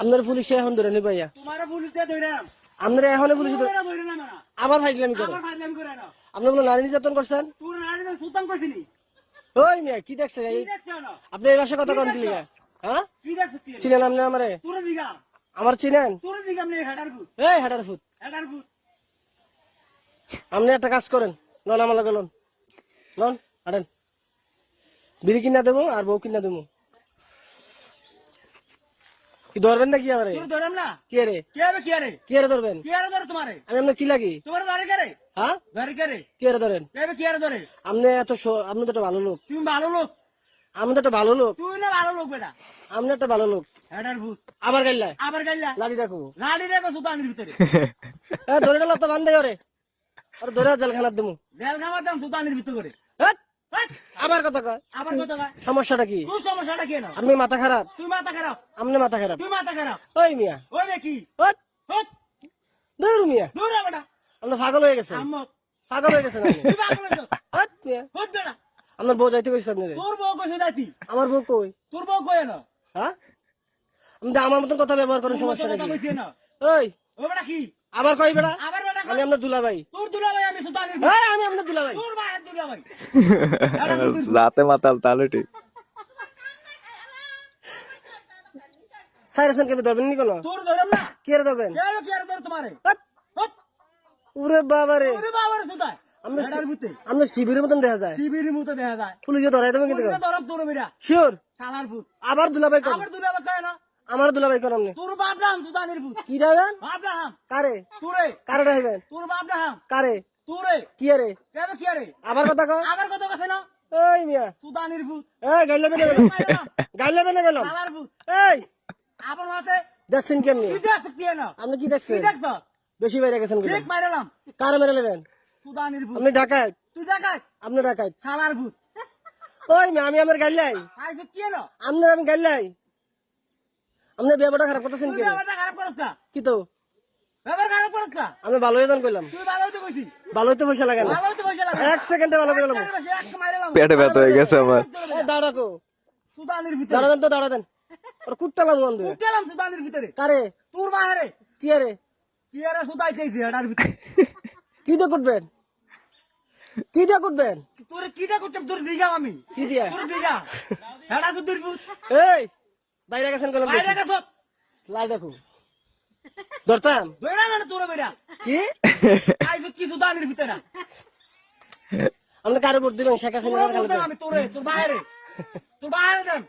আপনার পুলিশে এখন ধরে নি ভাইয়া তোমার পুলিশ দিয়ে ধরে না আপনারা এখন পুলিশে ধরে না না আবার ফাইজলামি করে আবার ফাইজলামি করে না আপনি বলে নারী নির্যাতন করছেন তোর নারী সুলতান কইছিনি ওই মিয়া কি দেখছেন কি দেখছ না আপনি এই ভাষায় কথা কোন দিলিগা হ্যাঁ কি দেখছ তুই চিনেন আপনি আমারে তোর দিগা আমার চিনেন তোর দিগা আমি হেডার ফুট এই হাডার ফুট আপনি একটা কাজ করেন লন আমার লগে লন হাঁটেন বিড়ি কিনা দেবো আর বউ কিনা দেবো কি ধরবেন না কি আমারে তোর ধরম না কি রে কি আরে ধরবেন কি আরে ধরে তোমারে আমি আপনার কি লাগি তোমার ধরে কে রে হ্যাঁ ধরে কে রে কি ধরেন কি আরে ধরে আপনি এত আপনি তো একটা ভালো লোক তুমি ভালো লোক আমি তো একটা ভালো লোক তুই না ভালো লোক বেটা আপনি একটা ভালো লোক হেডার ফুট আবার গাইলা গাইলা লাড়ি রাখবো লাড়ি রেখো সুতানির ভিতরে ধরে গেল তো বান্ধে ওরে আর ধরে জেলখানার দেবো জেল খাবার দাম সুতানির ভিতর করে হ্যাট! হেৎ! আবার কথা কয় আবার কত কয় সমস্যাটা কি তুই সমস্যাটা কেন আপনি মাথা খারাপ তুই মাথা খারাপ আপনি মাথা খারাপ তুই মাথা খারাপ ওই মিয়া ওই রে কি হট! হট দূর মিয়া দূর রে বেটা আপনি পাগল হয়ে গেছেন আম্মক পাগল হয়ে গেছেন আপনি তুই পাগল হইছো হট মিয়া হট বেটা আপনার বউ যাইতে কইছে আপনি তোর বউ কইছে দাইতি আমার বউ কই তোর বউ কই না হ্যাঁ আপনি তো আমার মতন কথা ব্যবহার করেন সমস্যাটা কি কইছে না ওই ও বেটা কি আবার কই বেড়া আবার বেটা আমি আপনার দুলাভাই তোর দুলাভাই আমি সুতানির হ্যাঁ আমি আপনার দুলাভাই তোর মায়ের দুলাভাই রাতে মাতাল তাহলে ঠিক সাইরাসন কেন ধরবেন নি কোনো তোর ধরম না কে রে ধরবেন কি আরে ধর তোমারে হট! হট ওরে বাবা রে ওরে বাবার সুতা আমরা হেডার ভিতরে আমরা শিবিরের মতন দেখা যায় শিবিরের মতো দেখা যায় পুলিশে ধরাই দেবেন কিন্তু তোর ধরম তোর বেটা শিওর শালার ফুট আবার দুলাভাই কোন আবার দুলাভাই কয় না আমার দুলাভাই কোন আপনি তোর বাপ নাম সুতানির ফুট কি ডাবেন বাপ নাম কারে তোরে কারে ডাইবেন তোর বাপ নাম কারে তোরে কি রে কি আরে আবার কথা কয় আবার কত কথা না এই মিয়া সুতানির ফুট এই গাইলে বেনে গেলাম গাইলে বেনে গেলাম শালার ফুট এই আবার মাতে দেখছেন কেমনি কি দেখছ কি না আপনি কি কি দেখছেন দেখছ বেশি বাইরে গেছেন কি ঠিক মাইরালাম কারে মেরে নেবেন সুতানির ফুট আপনি ডাকাত তুই দেখাই আপনি ডাকাত শালার ফুট ওই মিয়া আমি আমার গাইলাই আইছে কি না আপনি আমি গাইলাই আপনি ব্যবহারটা খারাপ করতেছেন তুই কি ব্যাপারটা খারাপ করছ না কি তো ব্যাপার খারাপ করছ না আমি ভালো হয়ে যান কইলাম তুই ভালো হইতে কইছি ভালো হইতে পয়সা লাগে না ভালো হইতে পয়সা লাগে এক সেকেন্ডে ভালো করে নেবো এক মাইরালাম পেটে ব্যথা হয়ে গেছে আমার দাঁড়া রাখো সুতানির ভিতরে দাঁড়া দেন তো দাঁড়া দেন আর কুট্টালাম বন্ধু উঠলাম সুতানির ভিতরে কারে তোর মাহারে কি রে কি আরে সুতাইতেইছে হেডার ভিতরে কি দিয়ে কুটবেন কি দিয়ে কুটবেন তোরে কিটা করতাম তোর দিগা আমি কি দিয়া তোর দিগা হেডা সুতির ফুট এই বাইরে গেছেন কেন বাইরে গেছ লাই দেখো ধরতাম দইরা না তোর বেটা কি আইছে কি সুতানির ভিতরে আপনি কারে ভোট দিবেন শেখ তোর হাসিনা বলতে আমি তোরে তোর বাইরে দেন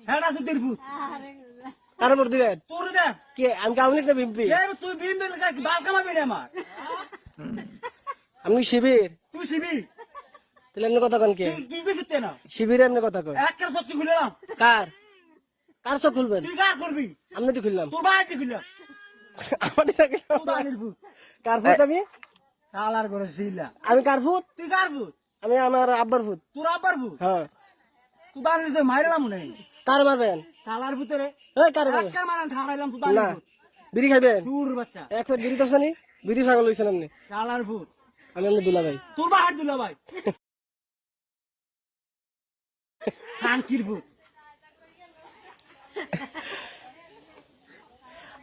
হেডা সুতির ফুট কারে ভোট দিবেন তোর দেন কি আমি কাউনিক না বিম্পি তুই বিম বাল কামাবি না আমার আমি শিবির তুই শিবি তাহলে এমনি কথা কন কে তুই কি কইছিস না শিবিরে এমনি কথা কয় একটা সত্যি খুললাম কার কার চোখ খুলবেন তুই কার করবি আপনি তো খুললাম তোর বাইরে খুললাম আমার টাকা সুতানির ফুট কার ফুট আমি শালার করে শিলা আমি কার ফুট তুই কার ফুট আমি আমার আব্বার ফুট তোর আব্বার ফুট হ্যাঁ সুতানির ভিতরে মাইরালাম মনে কার মারবেন শালার ভিতরে এই কারে মারবেন একটা মারান ঠাড়াইলাম সুতানির না ফুট বিড়ি খাইবেন চুর বাচ্চা এক প্লেট বিড়ি করছেনি বিড়ি পাগল হইছেন আপনি শালার ফুট আমি আপনি দুলা ভাই তোর বাহার দিল ভাই শান্তির ফুট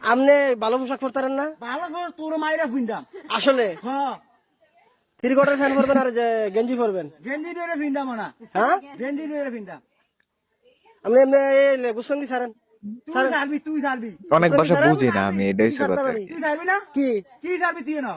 আপনি ভালো পোশাক পরতারেন না ভালো করে তোর মাইরা ফিন্দাম আসলে হ্যাঁ থ্রি কোয়ার্টার ফ্যান পরবেন আর যে গেঞ্জি পরবেন গেঞ্জি দিয়ে ফিন্দাম না হ্যাঁ গেঞ্জি দিয়ে ফিন্দাম আপনি এমনি এই গুসঙ্গি ছাড়েন তুই সারবি অনেক ভাষা বুঝি না আমি এটাই কথা তুই সারবি না কি কি সারবি তুই না